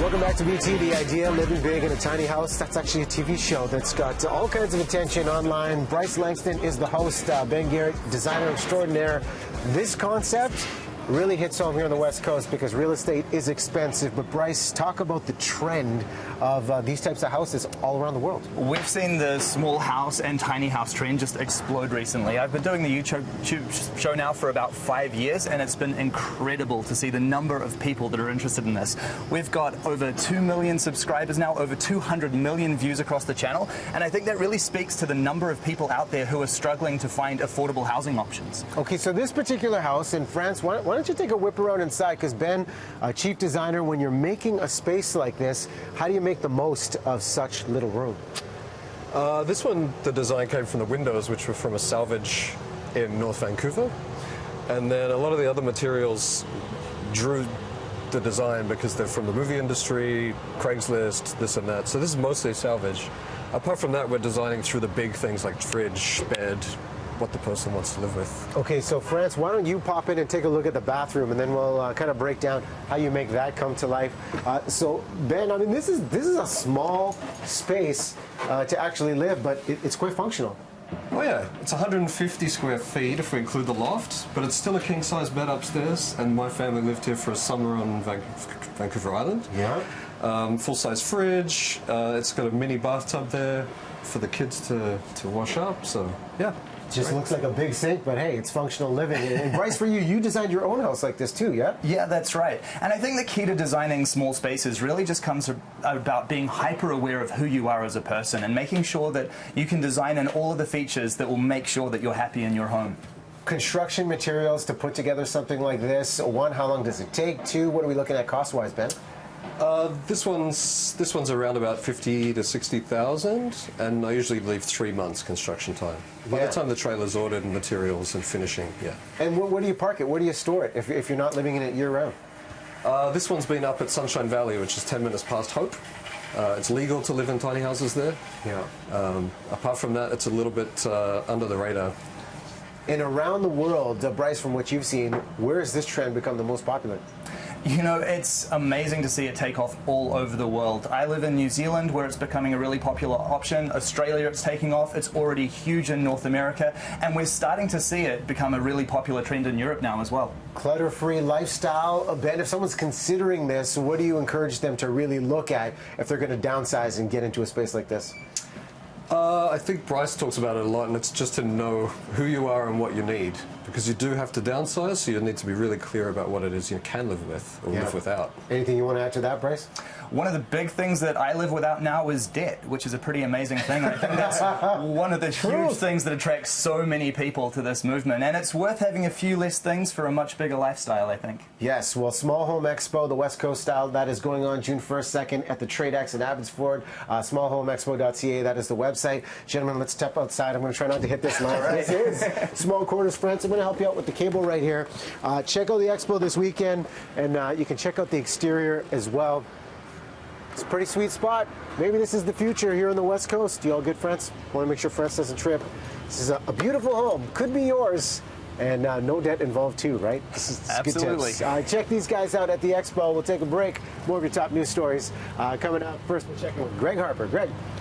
Welcome back to BT, The Idea, living big in a tiny house. That's actually a TV show that's got all kinds of attention online. Bryce Langston is the host, Ben Garrett, designer extraordinaire. This concept really hits home here on the West Coast because real estate is expensive. But Bryce, talk about the trend of these types of houses all around the world. We've seen the small house and tiny house trend just explode recently. I've been doing the YouTube show now for about 5 years, and it's been incredible to see the number of people that are interested in this. We've got over 2 million subscribers now, over 200 million views across the channel, and I think that really speaks to the number of people out there who are struggling to find affordable housing options. Okay, so this particular house in France, why don't you take a whip around inside? Because Ben, chief designer, when you're making a space like this, how do you make the most of such little room? This one, the design came from the windows, which were from a salvage in North Vancouver. And then a lot of the other materials drew the design because they're from the movie industry, Craigslist, this and that. So this is mostly salvage. Apart from that, we're designing through the big things like fridge, bed, what the person wants to live with. Okay, so France, why don't you pop in and take a look at the bathroom, and then we'll kind of break down how you make that come to life. So Ben, I mean, this is a small space to actually live, but it's quite functional. Oh yeah, it's 150 square feet if we include the loft, but it's still a king-size bed upstairs, and my family lived here for a summer on Vancouver Island. Yeah. Full-size fridge, it's got a mini bathtub there for the kids to wash up, so yeah. Just looks like a big sink, but hey, it's functional living. And Bryce, for you designed your own house like this too, yeah? Yeah, that's right. And I think the key to designing small spaces really just comes about being hyper aware of who you are as a person and making sure that you can design in all of the features that will make sure that you're happy in your home. Construction materials to put together something like this. One, how long does it take? Two, what are we looking at cost-wise, Ben? This one's around about 50 to 60,000, and I usually leave 3 months construction time. By the time the trailer's ordered and materials and finishing, yeah. And where do you park it? Where do you store it if you're not living in it year-round? This one's been up at Sunshine Valley, which is 10 minutes past Hope. It's legal to live in tiny houses there. Yeah. Apart from that, it's a little bit under the radar. And around the world, Bryce, from what you've seen, where has this trend become the most popular? You know, it's amazing to see it take off all over the world. I live in New Zealand, where it's becoming a really popular option. Australia, it's taking off. It's already huge in North America. And we're starting to see it become a really popular trend in Europe now as well. Clutter-free lifestyle. Ben, if someone's considering this, what do you encourage them to really look at if they're going to downsize and get into a space like this? I think Bryce talks about it a lot, and it's just to know who you are and what you need. Because you do have to downsize, so you need to be really clear about what it is you can live with or live without. Anything you want to add to that, Bryce? One of the big things that I live without now is debt, which is a pretty amazing thing. I think that's one of the huge things that attracts so many people to this movement. And it's worth having a few less things for a much bigger lifestyle, I think. Yes, well, Small Home Expo, the West Coast style, that is going on June 1st, 2nd at the Trade X in Abbotsford. Smallhomeexpo.ca, that is the website. Gentlemen, let's step outside. I'm going to try not to hit this line. Right. This is Small Quarters France. I'm going to help you out with the cable right here. Check out the expo this weekend, and you can check out the exterior as well. It's a pretty sweet spot. Maybe this is the future here on the West Coast. You all good, friends? Want to make sure France doesn't trip. This is a beautiful home. Could be yours. And no debt involved too, right? This is Absolutely. Good tips. Check these guys out at the expo. We'll take a break. More of your top news stories coming up. First, we'll check in with Greg Harper. Greg.